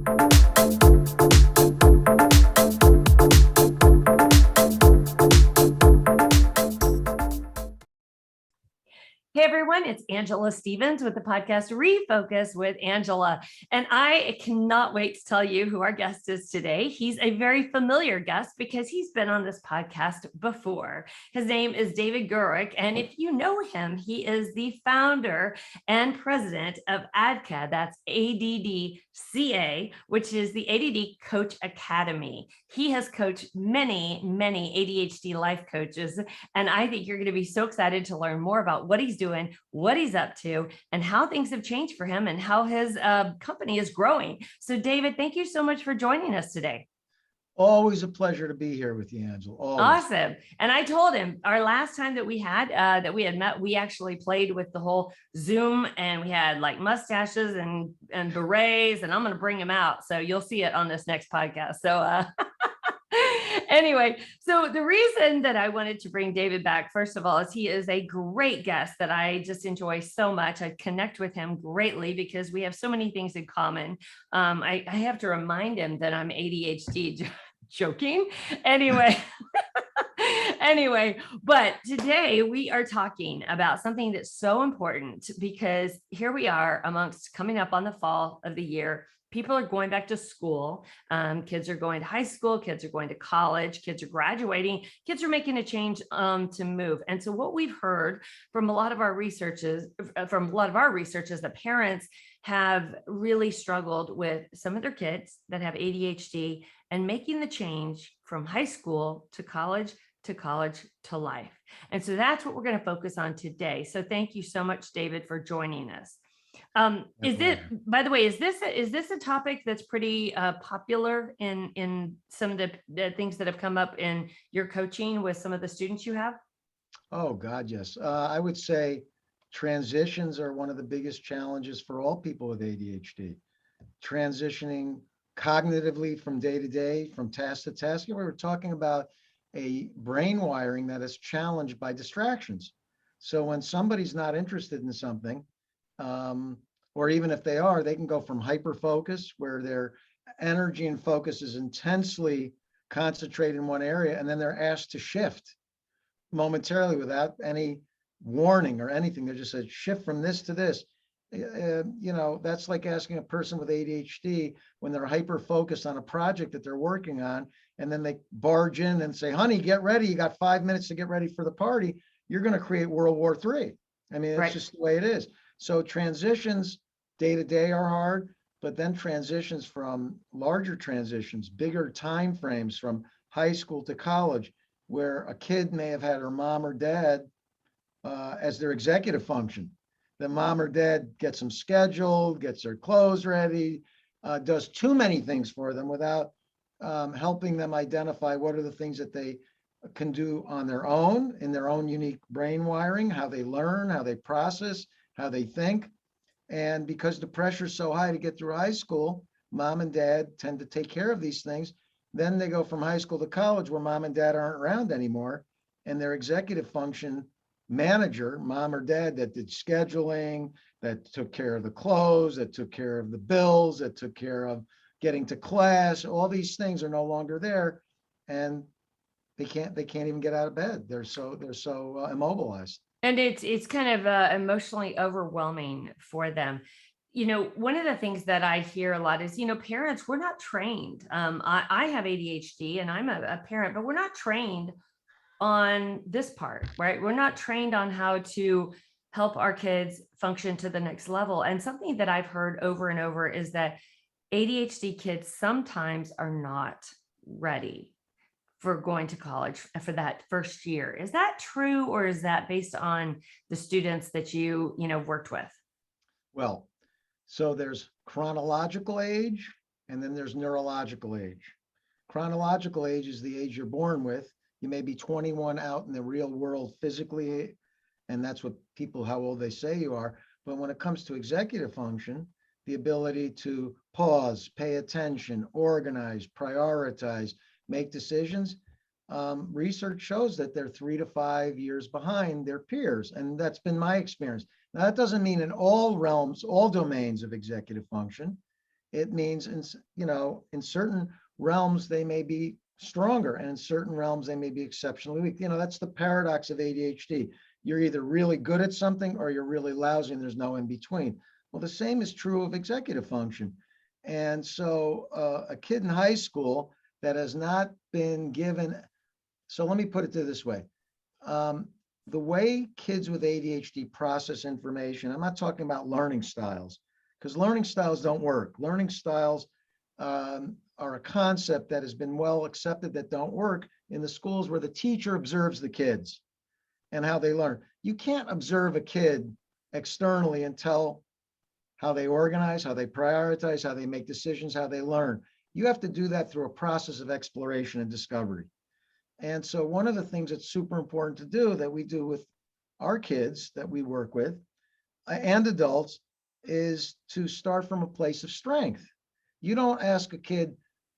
Hey everyone, it's Angela Stevens with the podcast Refocus with Angela. And I cannot wait to tell you who our guest is today. He's a very familiar guest because he's been on this podcast before. His name is David Giwerc. And if you know him, he is the founder and president of ADCA, that's ADDCA, which is the ADD Coach Academy. He has coached many ADHD life coaches. And I think you're going to be so excited to learn more about what he's doing, what he's up to, and how things have changed for him and how his company is growing. So David, thank you so much for joining us today. Always a pleasure to be here with you, Angela. Always. Awesome. And I told him our last time that we had met, we actually played with the whole Zoom, and we had like mustaches and berets, and I'm going to bring him out. So you'll see it on this next podcast. So anyway, so the reason that I wanted to bring David back, first of all, is he is a great guest that I just enjoy so much. I connect with him greatly because we have so many things in common. I have to remind him that I'm ADHD. Joking. Anyway, but today we are talking about something that's so important because here we are amongst coming up on the fall of the year. People are going back to school. Kids are going to high school. Kids are going to college. Kids are graduating. Kids are making a change to move. And so what we've heard from a lot of our researchers, that parents have really struggled with some of their kids that have ADHD and making the change from high school to college to life. And so that's what we're going to focus on today. So thank you so much, David, for joining us. By the way, is this a topic that's pretty popular in some of the things that have come up in your coaching with some of the students you have? Oh God, yes. I would say transitions are one of the biggest challenges for all people with ADHD. Transitioning cognitively from day to day, from task to task. We were talking about a brain wiring that is challenged by distractions. So when somebody's not interested in something, or even if they are, they can go from hyper focus, where their energy and focus is intensely concentrated in one area, and then they're asked to shift momentarily without any warning or anything. They're just said, shift from this to this. That's like asking a person with ADHD when they're hyper focused on a project that they're working on, and then they barge in and say, honey, get ready. You got 5 minutes to get ready for the party. You're going to create World War III. I mean, it's just the way it is. So transitions day to day are hard, but then transitions from larger transitions, bigger time frames from high school to college, where a kid may have had her mom or dad as their executive function. The mom or dad gets them scheduled, gets their clothes ready, does too many things for them without helping them identify what are the things that they can do on their own, in their own unique brain wiring, how they learn, how they process, how they think. And because the pressure is so high to get through high school, mom and dad tend to take care of these things. Then they go from high school to college where mom and dad aren't around anymore. And their executive function manager, mom or dad, that did scheduling, that took care of the clothes, that took care of the bills, that took care of getting to class, all these things are no longer there. And they can't even get out of bed. They're so immobilized. And it's kind of emotionally overwhelming for them. One of the things that I hear a lot is, parents, we're not trained. I have ADHD and I'm a parent, but we're not trained on this part, right? We're not trained on how to help our kids function to the next level. And something that I've heard over and over is that ADHD kids sometimes are not ready for going to college for that first year. Is that true, or is that based on the students that you worked with? Well, so there's chronological age and then there's neurological age. Chronological age is the age you're born with. You may be 21 out in the real world physically, and that's what people, how old they say you are. But when it comes to executive function, the ability to pause, pay attention, organize, prioritize, make decisions, research shows that they're 3 to 5 years behind their peers. And that's been my experience. Now, that doesn't mean in all realms, all domains of executive function. It means in certain realms, they may be stronger, and in certain realms, they may be exceptionally weak. That's the paradox of ADHD. You're either really good at something or you're really lousy, and there's no in between. Well, the same is true of executive function. And so a kid in high school that has not been given, so let me put it this way. Um, the way kids with ADHD process information, I'm not talking about learning styles, because learning styles don't work. Learning styles are a concept that has been well accepted that don't work in the schools where the teacher observes the kids and how they learn. You can't observe a kid externally and tell how they organize, how they prioritize, how they make decisions, how they learn. You have to do that through a process of exploration and discovery. And so one of the things that's super important to do that we do with our kids that we work with and adults is to start from a place of strength. You don't ask a kid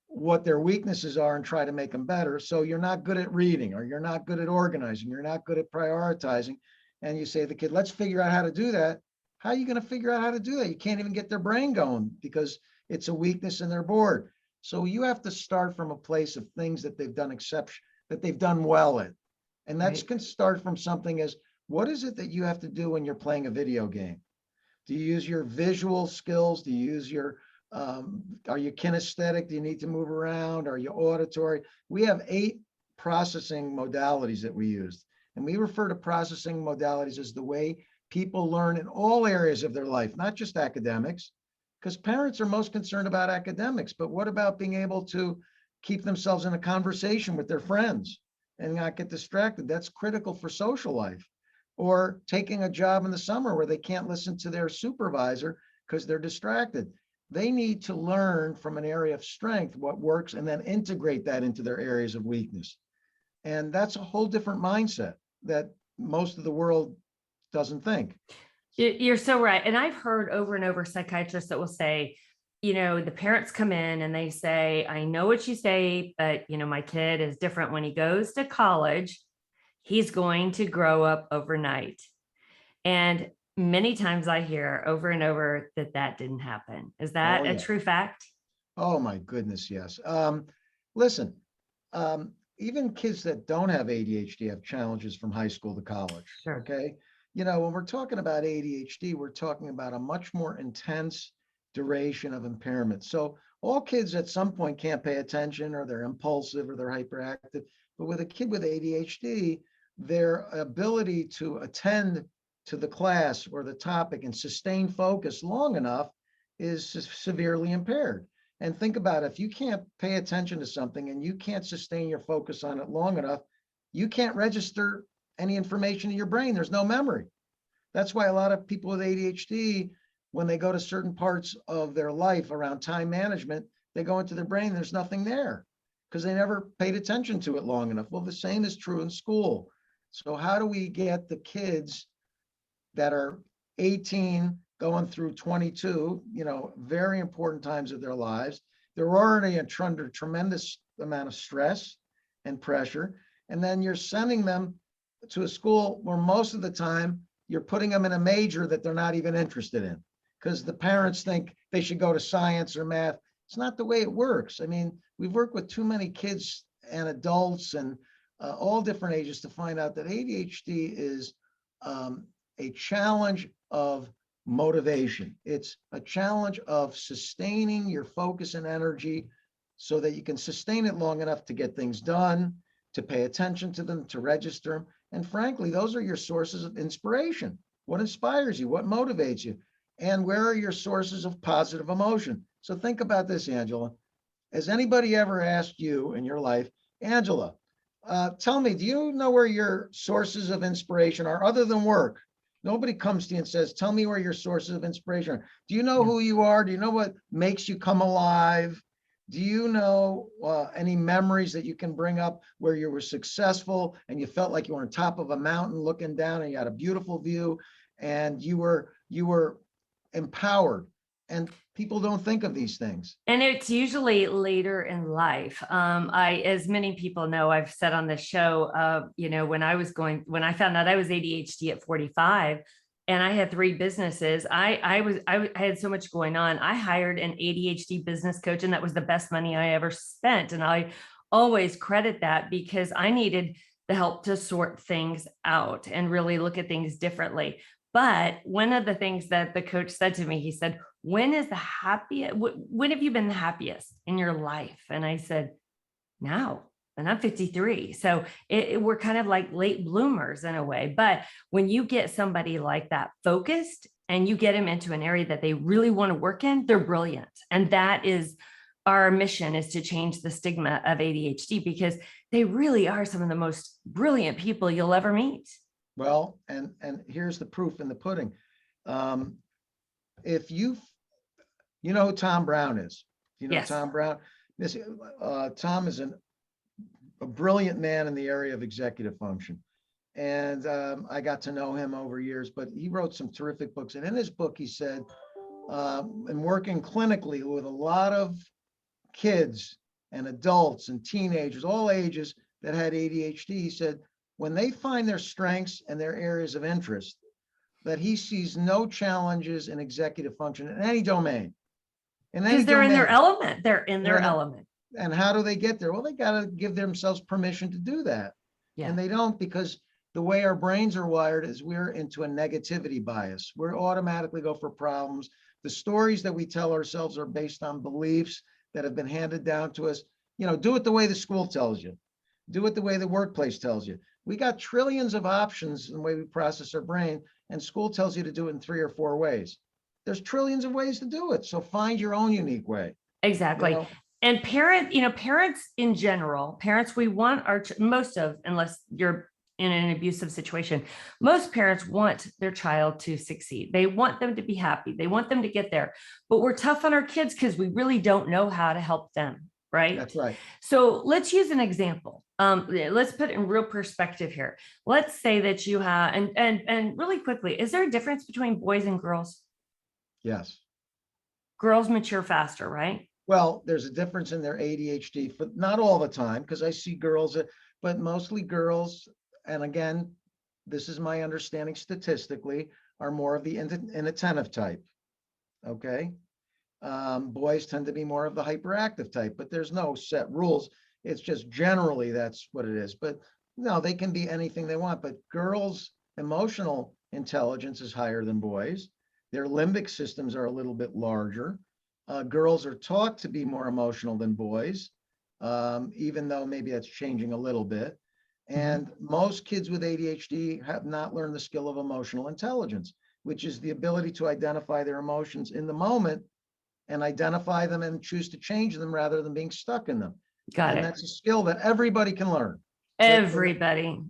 what their weaknesses are and try to make them better. So you're not good at reading, or you're not good at organizing, you're not good at prioritizing. And you say to the kid, let's figure out how to do that. How are you going to figure out how to do that? You can't even get their brain going because it's a weakness and they're bored. So you have to start from a place of things that they've done that they've done well at. And that's Right. can start from something as, what is it that you have to do when you're playing a video game? Do you use your visual skills? Do you use are you kinesthetic? Do you need to move around? Are you auditory? We have 8 processing modalities that we use. And we refer to processing modalities as the way people learn in all areas of their life, not just academics, because parents are most concerned about academics. But what about being able to keep themselves in a conversation with their friends and not get distracted? That's critical for social life. Or taking a job in the summer where they can't listen to their supervisor because they're distracted. They need to learn from an area of strength what works and then integrate that into their areas of weakness. And that's a whole different mindset that most of the world doesn't think. You're so right. And I've heard over and over psychiatrists that will say, the parents come in and they say, I know what you say, but my kid is different. When he goes to college, he's going to grow up overnight. And many times I hear over and over that didn't happen. Is Oh, that a yeah. true fact? Oh, my goodness, yes. Listen, even kids that don't have ADHD have challenges from high school to college. Sure. Okay. When we're talking about ADHD, we're talking about a much more intense duration of impairment. So all kids at some point can't pay attention, or they're impulsive, or they're hyperactive. But with a kid with ADHD, their ability to attend to the class or the topic and sustain focus long enough is severely impaired. And think about it, if you can't pay attention to something and you can't sustain your focus on it long enough, you can't register any information in your brain. There's no memory. That's why a lot of people with ADHD, when they go to certain parts of their life around time management, they go into their brain, there's nothing there because they never paid attention to it long enough. Well, the same is true in school. So how do we get the kids that are 18 going through 22, very important times of their lives? They're already under tremendous amount of stress and pressure. And then you're sending them to a school where most of the time you're putting them in a major that they're not even interested in because the parents think they should go to science or math. It's not the way it works. I mean, we've worked with too many kids and adults and all different ages to find out that ADHD is a challenge of motivation. It's a challenge of sustaining your focus and energy so that you can sustain it long enough to get things done, to pay attention to them, to register them. And frankly, those are your sources of inspiration. What inspires you? What motivates you? And where are your sources of positive emotion? So think about this, Angela. Has anybody ever asked you in your life, Angela, tell me, do you know where your sources of inspiration are other than work? Nobody comes to you and says, tell me where your sources of inspiration are. Do you know Yeah. who you are? Do you know what makes you come alive? Do you know any memories that you can bring up where you were successful and you felt like you were on top of a mountain looking down and you had a beautiful view and you were empowered? And people don't think of these things. And it's usually later in life. As many people know, I've said on the show, when I found out I was ADHD at 45, and I had 3 businesses. I had so much going on. I hired an ADHD business coach, and that was the best money I ever spent. And I always credit that because I needed the help to sort things out and really look at things differently. But one of the things that the coach said to me, he said, when is the happiest, when have you been the happiest in your life? And I said, now. And I'm 53. So we're kind of like late bloomers in a way. But when you get somebody like that focused and you get them into an area that they really want to work in, they're brilliant. And that is our mission, is to change the stigma of ADHD, because they really are some of the most brilliant people you'll ever meet. Well, and here's the proof in the pudding. If you know who Tom Brown is, Yes. Tom Brown. Tom is a brilliant man in the area of executive function. And I got to know him over years, but he wrote some terrific books. And in his book, he said, and working clinically with a lot of kids and adults and teenagers, all ages, that had ADHD, he said, when they find their strengths and their areas of interest, that he sees no challenges in executive function in any domain. Because they're in their element. They're in their element. And how do they get there? Well, they got to give themselves permission to do that. Yeah. And they don't, because the way our brains are wired is we're into a negativity bias. We're automatically go for problems. The stories that we tell ourselves are based on beliefs that have been handed down to us. Do it the way the school tells you. Do it the way the workplace tells you. We got trillions of options in the way we process our brain, and school tells you to do it in 3 or 4 ways. There's trillions of ways to do it. So find your own unique way. Exactly. And parents in general, parents, we want unless you're in an abusive situation, most parents want their child to succeed. They want them to be happy. They want them to get there. But we're tough on our kids because we really don't know how to help them. Right? That's right. So let's use an example. Let's put it in real perspective here. Let's say that you have, and really quickly, is there a difference between boys and girls? Yes. Girls mature faster, right? Well, there's a difference in their ADHD, but not all the time, because I see girls, but mostly girls. And again, this is my understanding statistically, are more of the inattentive type. Okay. Boys tend to be more of the hyperactive type, but there's no set rules. It's just generally that's what it is. But no, they can be anything they want. But girls' emotional intelligence is higher than boys. Their limbic systems are a little bit larger. Girls are taught to be more emotional than boys, even though maybe that's changing a little bit. And most kids with ADHD have not learned the skill of emotional intelligence, which is the ability to identify their emotions in the moment and identify them and choose to change them rather than being stuck in them. Got it. That's a skill that everybody can learn. Everybody.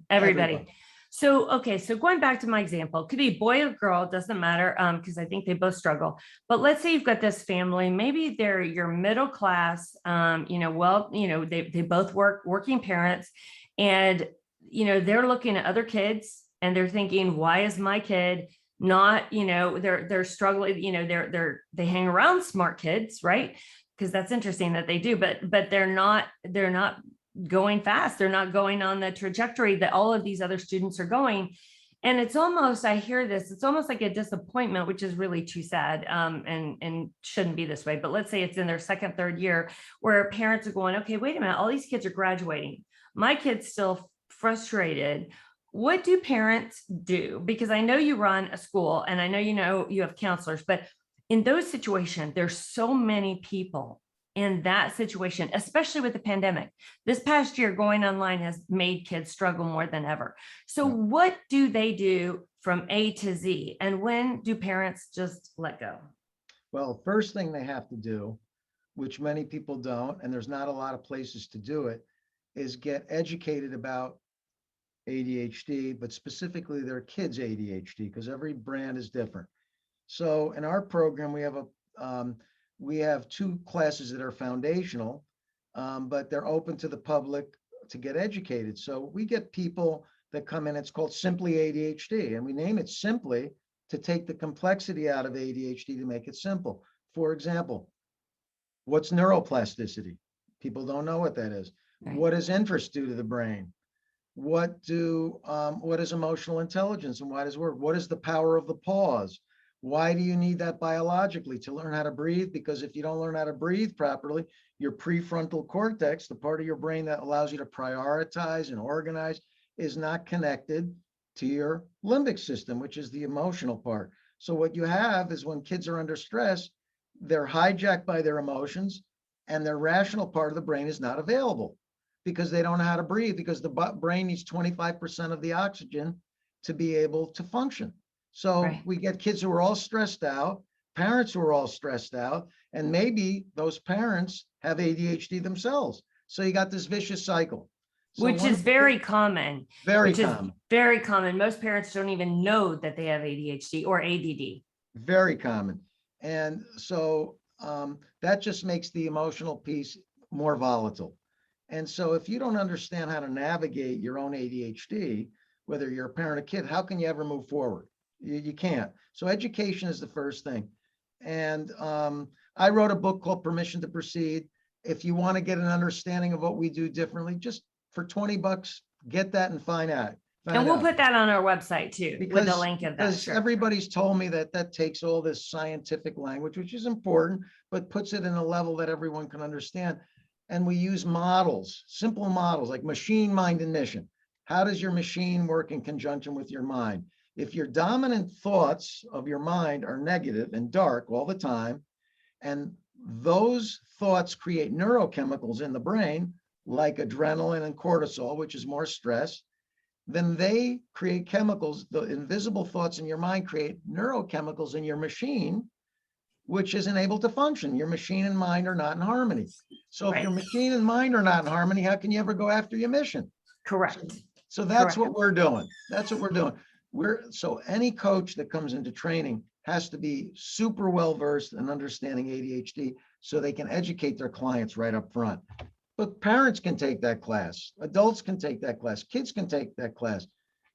So, okay. So going back to my example, it could be boy or girl, doesn't matter. Because I think they both struggle, but let's say you've got this family, maybe they're your middle class, they both working parents, and, they're looking at other kids and they're thinking, why is my kid not, they're struggling, they hang around smart kids, right? Because that's interesting that they do, but they're not going fast. They're not going on the trajectory that all of these other students are going. And it's almost, I hear this, it's almost like a disappointment, which is really too sad, and shouldn't be this way. But let's say it's in their second, third year where parents are going, okay, wait a minute, all these kids are graduating. My kid's still frustrated. What do parents do? Because I know you run a school and I know you have counselors, but in those situations, there's so many people in that situation, especially with the pandemic. This past year, going online has made kids struggle more than ever. So what do they do from A to Z? And when do parents just let go? Well, first thing they have to do, which many people don't, and there's not a lot of places to do it, is get educated about ADHD, but specifically their kids' ADHD, because every brand is different. So in our program, we have 2 classes that are foundational, but they're open to the public to get educated. So we get people that come in, it's called Simply ADHD, and we name it Simply to take the complexity out of ADHD to make it simple. For example, what's neuroplasticity? People don't know what that is. Right. What does interest do to the brain? What is emotional intelligence and why does it work? What is the power of the pause? Why do you need that biologically? To learn how to breathe? Because if you don't learn how to breathe properly, your prefrontal cortex, the part of your brain that allows you to prioritize and organize, is not connected to your limbic system, which is the emotional part. So what you have is when kids are under stress, they're hijacked by their emotions and their rational part of the brain is not available because they don't know how to breathe, because the brain needs 25% of the oxygen to be able to function. So Right. we get kids who are all stressed out, parents who are all stressed out, and maybe those parents have ADHD themselves. So you got this vicious cycle. So Which is very common, very which is common, very common. Most parents don't even know that they have ADHD or ADD. very common. And so that just makes the emotional piece more volatile. And so if you don't understand how to navigate your own ADHD, whether you're a parent or kid, how can you ever move forward? You can't. So education is the first thing. And I wrote a book called Permission to Proceed. If you want to get an understanding of what we do differently, just for $20, get that and find out. And we'll put that on our website too, with the link of that. Because Sure. everybody's told me that that takes all this scientific language, which is important, but puts it in a level that everyone can understand. And we use models, simple models like machine, mind, and mission. How does your machine work in conjunction with your mind? If your dominant thoughts of your mind are negative and dark all the time, and those thoughts create neurochemicals in the brain, like adrenaline and cortisol, which is more stress, then they create chemicals. The invisible thoughts in your mind create neurochemicals in your machine, which isn't able to function. Your machine and mind are not in harmony. So if your machine and mind are not in harmony, how can you ever go after your mission? Correct. So that's what we're doing. That's what we're doing. So any coach that comes into training has to be super well versed in understanding ADHD so they can educate their clients right up front. But parents can take that class, adults can take that class, kids can take that class,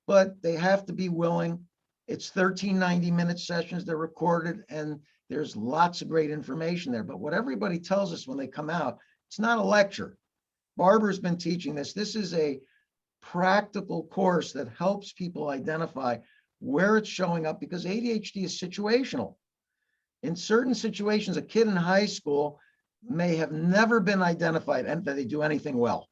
but they have to be willing. It's 13 90-minute sessions, they're recorded, and there's lots of great information there. But what everybody tells us when they come out, it's not a lecture. Barbara's been teaching this. This is a practical course that helps people identify where it's showing up, because ADHD is situational. In certain situations, a kid in high school may have never been identified and that they do anything well.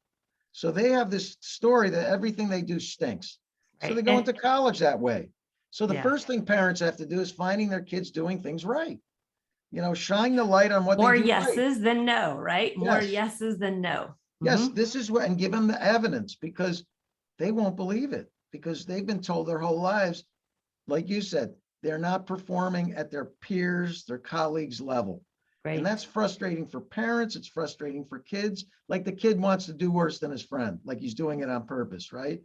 So they have this story that everything they do stinks. So they go into college that way. So the first thing parents have to do is finding their kids doing things right. Shine the light on what more they do yeses right. than no, right? More Yes. yeses than no. Yes, this is what, and give them the evidence, because they won't believe it, because they've been told their whole lives, like you said, they're not performing at their peers, their colleagues' level. Right. And that's frustrating for parents. It's frustrating for kids. Like the kid wants to do worse than his friend, like he's doing it on purpose, right?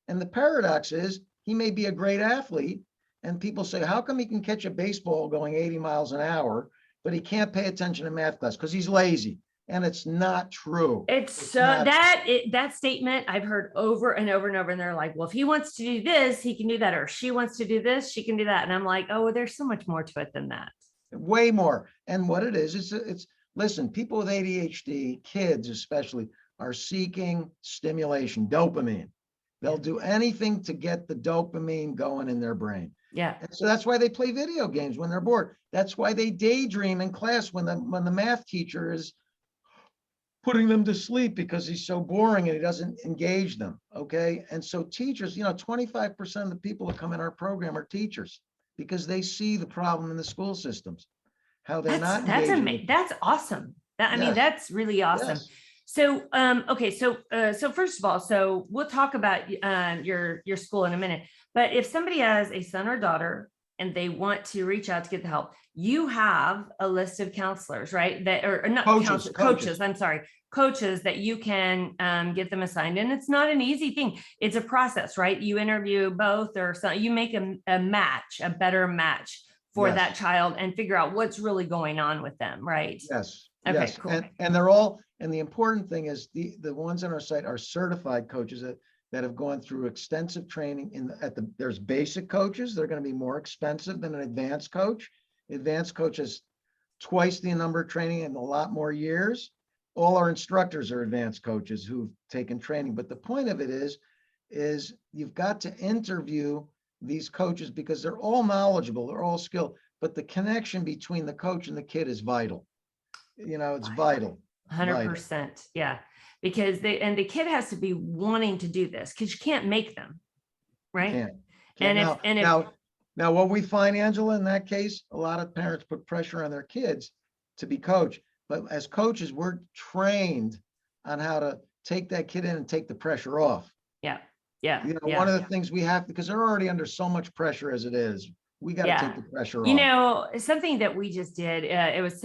And the paradox is he may be a great athlete, and people say, how come he can catch a baseball going 80 miles an hour, but he can't pay attention in math class? Because he's lazy. And it's not true. It's that statement I've heard over and over and over. And they're like, well, if he wants to do this, he can do that. Or she wants to do this, she can do that. And I'm like, oh, there's so much more to it than that. Way more. And what it is, it's listen, people with ADHD, kids especially, are seeking stimulation, dopamine. They'll do anything to get the dopamine going in their brain. Yeah. And so that's why they play video games when they're bored. That's why they daydream in class when the math teacher is putting them to sleep, because he's so boring and he doesn't engage them. Okay. And so teachers, 25% of the people that come in our program are teachers, because they see the problem in the school systems, how they're not engaging. That's awesome. I mean, that's really awesome. Yes. So, okay. So first of all, so we'll talk about your school in a minute, but if somebody has a son or daughter and they want to reach out to get the help, you have a list of counselors, right? That or not coaches. I'm sorry, coaches that you can get them assigned. And it's not an easy thing. It's a process, right? You interview both, or so you make a match, a better match for that child, and figure out what's really going on with them, right? Yes. Okay, yes. cool. And they're all, and the important thing is the ones on our site are certified coaches that have gone through extensive training there's basic coaches. They're going to be more expensive than an advanced coach. Advanced coach has twice the number of training and a lot more years. All our instructors are advanced coaches who've taken training. But the point of it is is you've got to interview these coaches because they're all knowledgeable, they're all skilled, but the connection between the coach and the kid is vital. It's vital, vital. 100%. Yeah. Because the kid has to be wanting to do this because you can't make them. You Right. can't. And if, Now, and if, now what we find, Angela, in that case, a lot of parents put pressure on their kids to be coached. But as coaches, we're trained on how to take that kid in and take the pressure off. yeah, yeah, One of yeah. the things we have, because they're already under so much pressure as it is, we got to Yeah. take the pressure off. Something that we just did, it was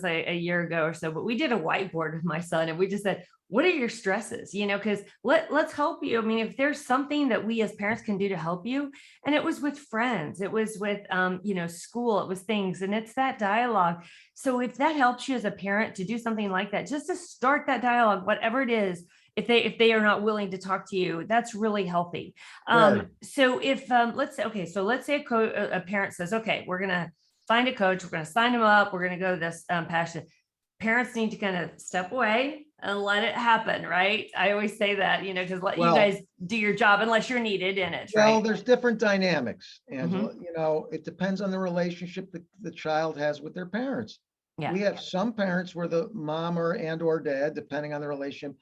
a year ago or so, but we did a whiteboard with my son and we just said, what are your stresses? Because let's help you. I mean, if there's something that we as parents can do to help you, and it was with friends, it was with, school, it was things, and it's that dialogue. So if that helps you as a parent to do something like that, just to start that dialogue, whatever it is, if they are not willing to talk to you, that's really healthy. Right. So if let's say a parent says, okay, we're gonna find a coach, we're gonna sign them up, we're gonna go this passion. Parents need to kind of step away and let it happen, right? I always say that, because let you guys do your job unless you're needed in it, right? Well, there's different dynamics, Angela. Mm-hmm. It depends on the relationship the child has with their parents. Yeah. We have some parents where the mom or dad, depending on the relationship,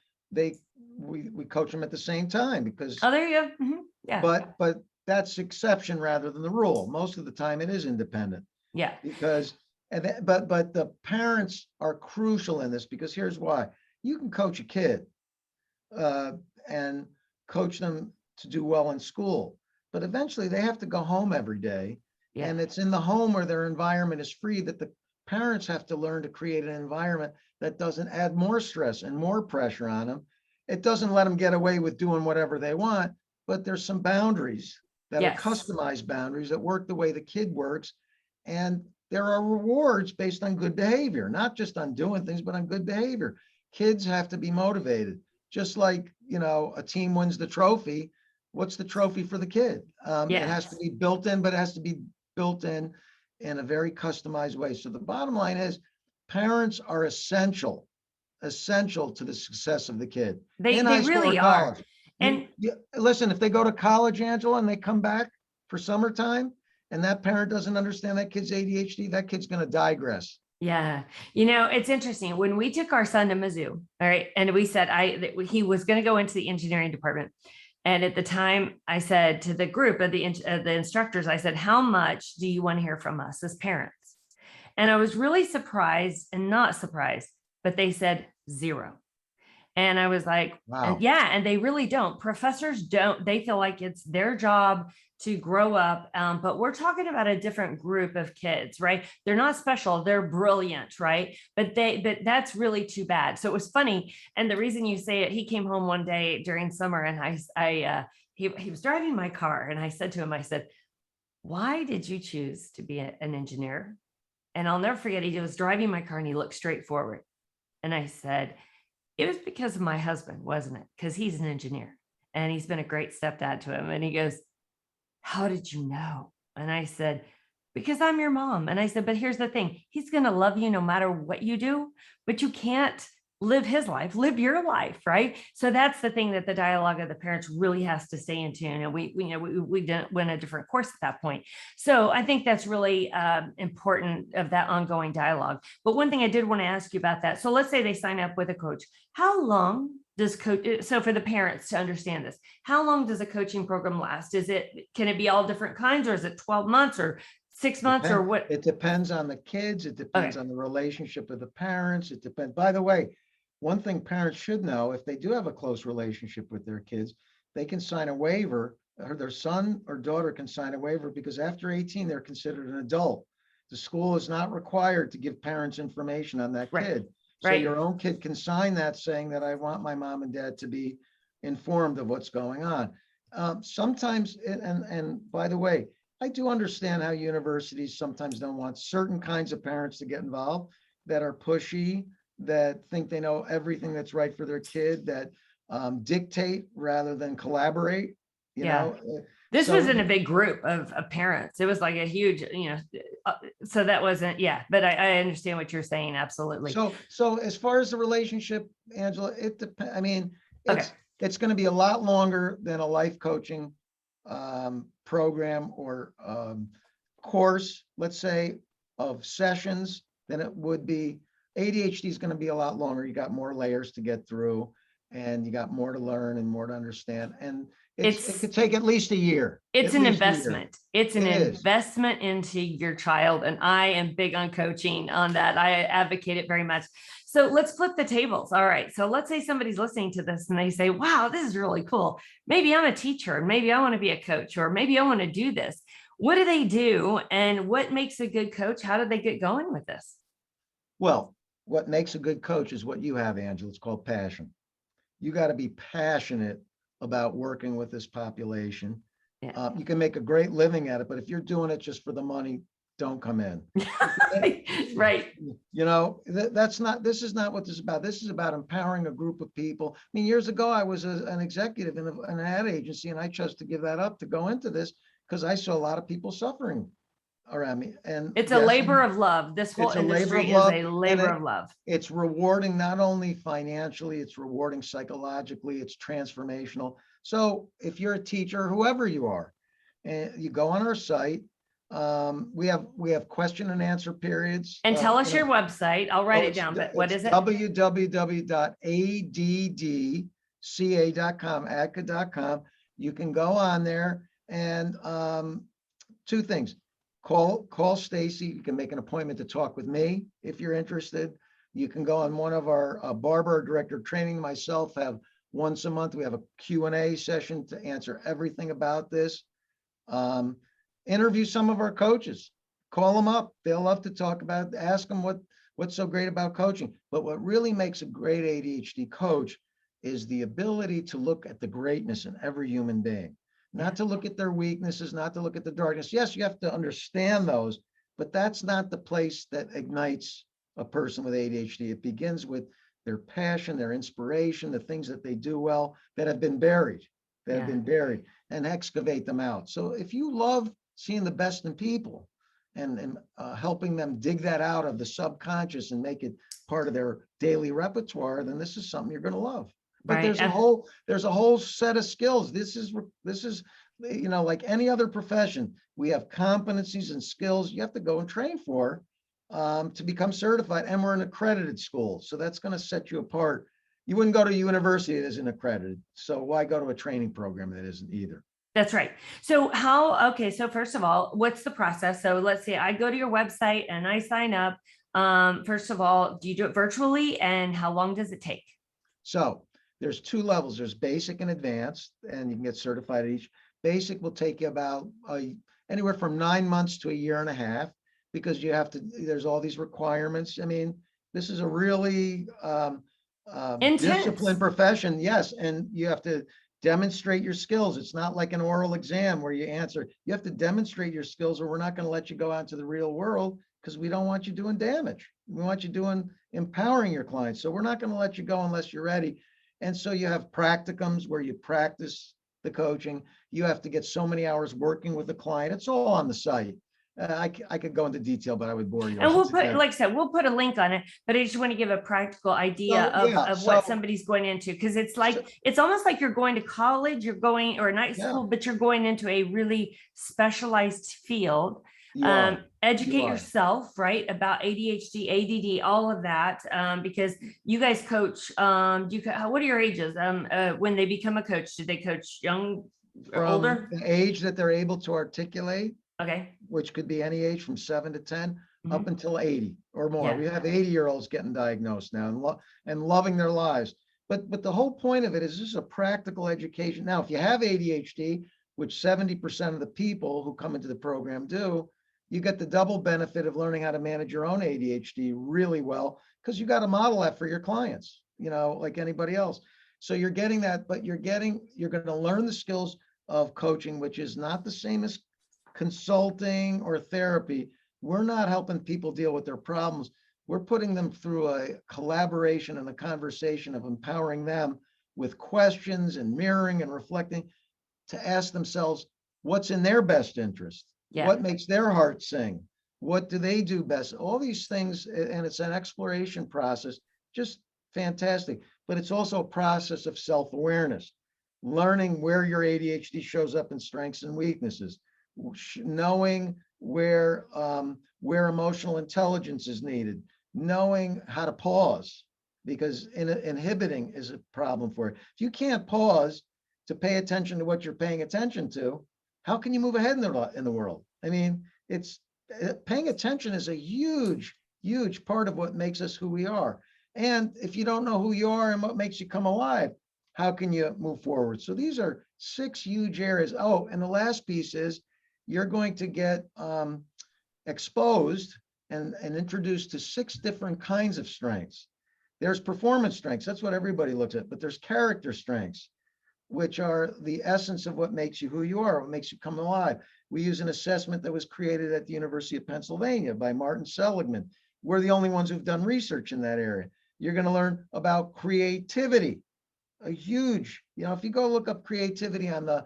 we coach them at the same time because. Oh, there you go. Mm-hmm. Yeah. But that's exception rather than the rule. Most of the time it is independent. Yeah. Because, but the parents are crucial in this because here's why. You can coach a kid and coach them to do well in school, but eventually they have to go home every day. Yeah. And it's in the home where their environment is free that the parents have to learn to create an environment that doesn't add more stress and more pressure on them. It doesn't let them get away with doing whatever they want, but there's some boundaries that Yes. are customized boundaries that work the way the kid works. And there are rewards based on good behavior, not just on doing things, but on good behavior. Kids have to be motivated. Just like, a team wins the trophy. What's the trophy for the kid? It has to be built in, but it has to be built in a very customized way. So the bottom line is parents are essential to the success of the kid. They really are. And listen, if they go to college, Angela, and they come back for summertime and that parent doesn't understand that kid's ADHD, that kid's going to digress. Yeah. It's interesting when we took our son to Mizzou, all right. And we said he was going to go into the engineering department. And at the time I said to the group of the instructors, I said, how much do you want to hear from us as parents? And I was really surprised and not surprised, but they said 0. And I was like, wow. And they really don't. Professors don't. They feel like it's their job to grow up. But we're talking about a different group of kids, right? They're not special. They're brilliant, right? But that's really too bad. So it was funny. And the reason you say it, he came home one day during summer and he was driving my car. And I said to him, I said, why did you choose to be an engineer? And I'll never forget, he was driving my car and he looked straight forward. And I said, it was because of my husband, wasn't it? Because he's an engineer and he's been a great stepdad to him. And he goes, how did you know? And I said, because I'm your mom. And I said, but here's the thing. He's going to love you no matter what you do, but you can't live his life, live your life, right? So that's the thing that the dialogue of the parents really has to stay in tune. And we didn't win a different course at that point. So I think that's really important of that ongoing dialogue. But one thing I did want to ask you about that. So let's say they sign up with a coach. How long does so for the parents to understand this, how long does a coaching program last? Can it be all different kinds, or is it 12 months or 6 months or what? It depends on the kids. It depends on the relationship of the parents. It depends. By the way, one thing parents should know, if they do have a close relationship with their kids, they can sign a waiver, or their son or daughter can sign a waiver, because after 18, they're considered an adult. The school is not required to give parents information on that kid. So your own kid can sign that saying that I want my mom and dad to be informed of what's going on. Sometimes, and by the way, I do understand how universities sometimes don't want certain kinds of parents to get involved, that are pushy, that think they know everything that's right for their kid, that dictate rather than collaborate. You know, this wasn't a big group of parents. It was like a huge, so that wasn't, but I understand what you're saying. Absolutely. So as far as the relationship, Angela, it depends. I mean, It's going to be a lot longer than a life coaching program or course, let's say, of sessions than it would be. ADHD is going to be a lot longer. You got more layers to get through, and you got more to learn and more to understand. And it It's could take at least a year. it's At an least a year. investment. It's an It is. investment into your child. And I am big on coaching on that. I advocate it very much. So let's flip the tables. All right. So let's say somebody's listening to this and they say, wow, this is really cool. Maybe I'm a teacher and maybe I want to be a coach, or maybe I want to do this. What do they do? And what makes a good coach? How do they get going with this? Well, what makes a good coach is what you have, Angela. It's called passion. You got to be passionate about working with this population. Yeah. You can make a great living at it, but if you're doing it just for the money, don't come in. Right. You know, this is not what this is about. This is about empowering a group of people. I mean, years ago, I was an executive in an ad agency, and I chose to give that up to go into this because I saw a lot of people suffering around me. And It's a yes, labor of love. This whole it's a labor industry of is love, a and labor of love. it's rewarding not only financially, it's rewarding psychologically, it's transformational. So if you're a teacher, whoever you are, and you go on our site, we have question and answer periods. And tell us you know, your website. I'll write it down, but what is it? www.addca.com, adca.com. You can go on there and two things. Call Stacy. You can make an appointment to talk with me if you're interested. You can go on one of our Barbara, director of training, myself have once a month. We have a Q&A session to answer everything about this. Interview some of our coaches. Call them up. They'll love to talk about it. Ask them what's so great about coaching. But what really makes a great ADHD coach is the ability to look at the greatness in every human being. Not to look at their weaknesses, not to look at the darkness. Yes, you have to understand those, but that's not the place that ignites a person with ADHD. It begins with their passion, their inspiration, the things that they do well that have been buried, and excavate them out. So if you love seeing the best in people and helping them dig that out of the subconscious and make it part of their daily repertoire, then this is something you're going to love. But Right. there's a whole set of skills. This is, you know, like any other profession, we have competencies and skills you have to go and train for to become certified. And we're an accredited school. So that's going to set you apart. You wouldn't go to a university that isn't accredited. So why go to a training program that isn't either? That's right. So so first of all, what's the process? So let's say I go to your website and I sign up. First of all, do you do it virtually, and how long does it take? So there's two levels. There's basic and advanced, and you can get certified at each. Basic will take you about anywhere from 9 months to a year and a half, because there's all these requirements. I mean, this is a really disciplined profession. Yes. And you have to demonstrate your skills. It's not like an oral exam where you answer. You have to demonstrate your skills, or we're not going to let you go out into the real world, because we don't want you doing damage. We want you empowering your clients. So we're not going to let you go unless you're ready. And so you have practicums where you practice the coaching. You have to get so many hours working with the client. It's all on the site. I could go into detail, but I would bore you. And we'll put, like I said, we'll put a link on it, but I just want to give a practical idea of what somebody's going into. Because it's almost like you're going to college, or night school, but you're going into a really specialized field. Educate yourself, right, about ADHD, ADD, all of that, because you guys coach. What are your ages? When they become a coach, do they coach young or older? The age that they're able to articulate. Okay. Which could be any age from 7 to 10 up until 80 or more. We have 80-year-olds getting diagnosed now and loving their lives. But the whole point of it is this is a practical education. Now, if you have ADHD, which 70% of the people who come into the program do, you get the double benefit of learning how to manage your own ADHD really well, because you got to model that for your clients, you know, like anybody else. So you're getting that, but you're going to learn the skills of coaching, which is not the same as consulting or therapy. We're not helping people deal with their problems. We're putting them through a collaboration and a conversation of empowering them with questions and mirroring and reflecting to ask themselves what's in their best interest, what makes their heart sing, what do they do best, all these things. And it's an exploration process. Just fantastic. But it's also a process of self-awareness, learning where your ADHD shows up in strengths and weaknesses, knowing where emotional intelligence is needed, knowing how to pause, because inhibiting is a problem for it. If you can't pause to pay attention to what you're paying attention to, how can you move ahead in the world? I mean, it's paying attention is a huge, huge part of what makes us who we are. And if you don't know who you are and what makes you come alive, how can you move forward? So these are 6 huge areas. Oh, and the last piece is you're going to get exposed and introduced to 6 different kinds of strengths. There's performance strengths. That's what everybody looks at, but there's character strengths, which are the essence of what makes you who you are, what makes you come alive. We use an assessment that was created at the University of Pennsylvania by Martin Seligman. We're the only ones who've done research in that area. You're going to learn about creativity, a huge, if you go look up creativity on the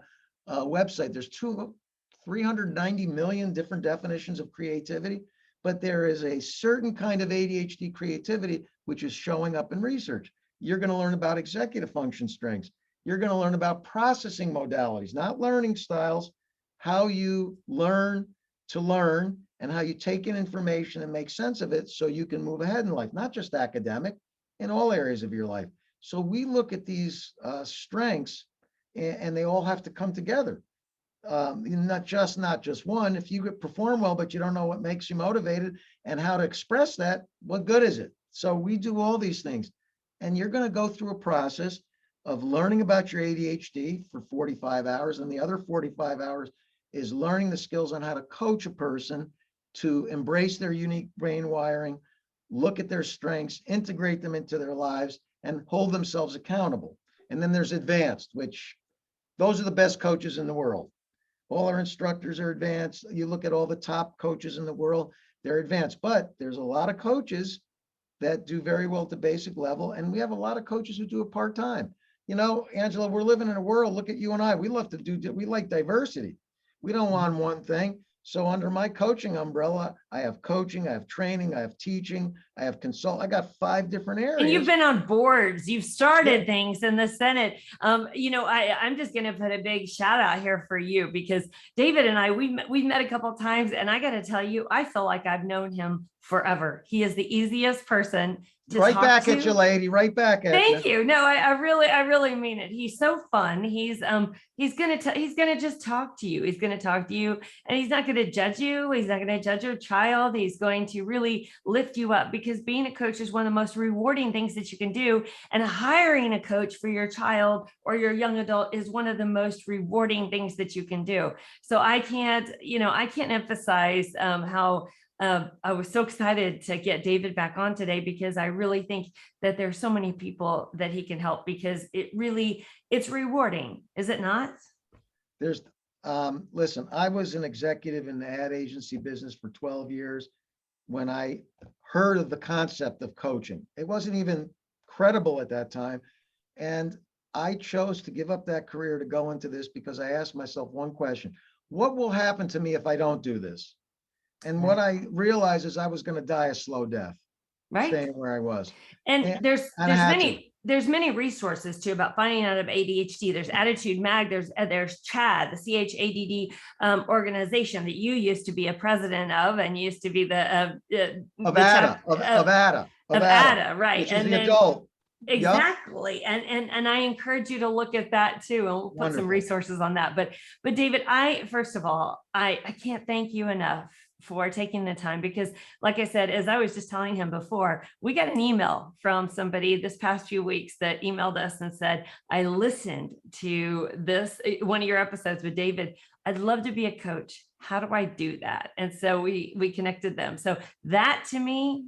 website, there's 390 million different definitions of creativity, but there is a certain kind of ADHD creativity which is showing up in research. You're going to learn about executive function strengths. You're going to learn about processing modalities, not learning styles, how you learn to learn and how you take in information and make sense of it so you can move ahead in life, not just academic, in all areas of your life. So we look at these strengths and they all have to come together. Not just one. If you perform well, but you don't know what makes you motivated and how to express that, what good is it? So we do all these things. And you're going to go through a process of learning about your ADHD for 45 hours. And the other 45 hours is learning the skills on how to coach a person to embrace their unique brain wiring, look at their strengths, integrate them into their lives, and hold themselves accountable. And then there's advanced, which those are the best coaches in the world. All our instructors are advanced. You look at all the top coaches in the world, they're advanced. But there's a lot of coaches that do very well at the basic level. And we have a lot of coaches who do it part-time. Angela, we're living in a world, look at you and I, we like diversity. We don't want one thing. So under my coaching umbrella, I have coaching, I have training, I have teaching, I have I got 5 different areas. And you've been on boards, you've started things in the Senate. I'm just going to put a big shout out here for you because David and I, we've met a couple of times, and I got to tell you, I feel like I've known him forever. He is the easiest person to right talk back to. At you, lady. Right back at Thank you. you. No, I really mean it. He's so fun. He's gonna just talk to you. He's gonna talk to you, and he's not gonna judge you. He's not gonna judge your child. He's going to really lift you up, because being a coach is one of the most rewarding things that you can do. And hiring a coach for your child or your young adult is one of the most rewarding things that you can do. So I can't emphasize how I was so excited to get David back on today, because I really think that there's so many people that he can help, because it's rewarding. Is it not? Listen, I was an executive in the ad agency business for 12 years when I heard of the concept of coaching. It wasn't even credible at that time. And I chose to give up that career to go into this because I asked myself one question: what will happen to me if I don't do this? And what I realized is I was going to die a slow death, staying where I was. And there's many resources too about finding out of ADHD. There's Attitude Mag. There's CHAD, the CHADD organization that you used to be a president of, and used to be the ADA, right? Which is the adult. Exactly. Yep. And I encourage you to look at that too, and we'll put some resources on that. But David, first of all, I can't thank you enough for taking the time, because like I said, as I was just telling him before, we got an email from somebody this past few weeks that emailed us and said, I listened to one of your episodes with David. I'd love to be a coach. How do I do that? And so we connected them. So that to me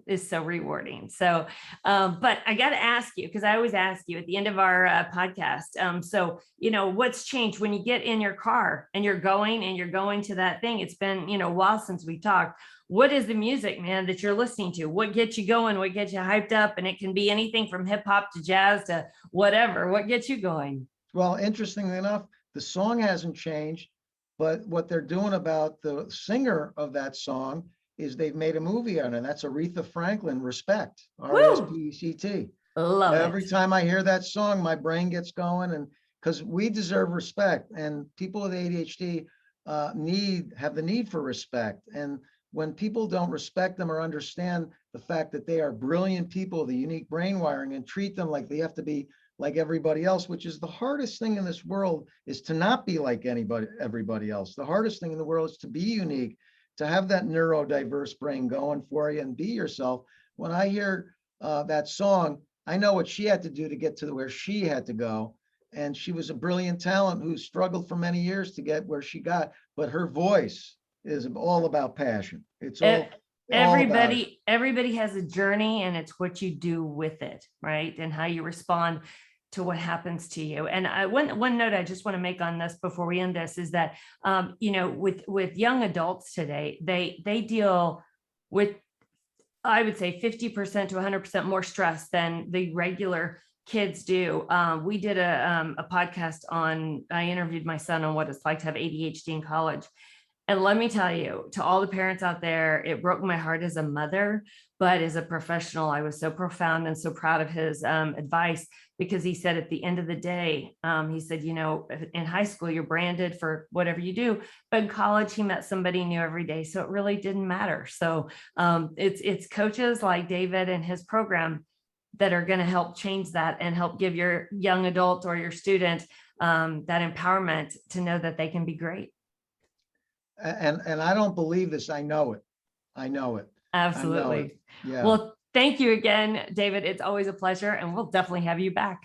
is so rewarding. So, but I got to ask you, because I always ask you at the end of our podcast. So, what's changed when you get in your car and you're going to that thing? It's been, a while since we talked. What is the music, man, that you're listening to? What gets you going? What gets you hyped up? And it can be anything from hip hop to jazz to whatever. What gets you going? Well, interestingly enough, the song hasn't changed, but what they're doing about the singer of that song is they've made a movie on it. And that's Aretha Franklin, Respect, Woo! RESPECT. Love Every it. time I hear that song, my brain gets going, and because we deserve respect, and people with ADHD have the need for respect. And when people don't respect them or understand the fact that they are brilliant people, the unique brain wiring, and treat them like they have to be like everybody else, which is the hardest thing in this world, is to not be like everybody else. The hardest thing in the world is to be unique, to have that neurodiverse brain going for you and be yourself. When I hear that song, I know what she had to do to get to where she had to go. And she was a brilliant talent who struggled for many years to get where she got. But her voice is all about passion. It's E- all about it. everybody has a journey, and it's what you do with it, right? And how you respond to what happens to you. And one note I just want to make on this before we end this is that with young adults today, they deal with, I would say, 50% to 100% more stress than the regular kids do. We did a podcast I interviewed my son on what it's like to have ADHD in college. And let me tell you, to all the parents out there, it broke my heart as a mother, but as a professional, I was so profound and so proud of his advice, because he said at the end of the day, he said, in high school, you're branded for whatever you do, but in college, he met somebody new every day. So it really didn't matter. So it's coaches like David and his program that are going to help change that and help give your young adult or your student that empowerment to know that they can be great. And I don't believe this. I know it. I know it. Absolutely. Yeah. Well, thank you again, David. It's always a pleasure, and we'll definitely have you back.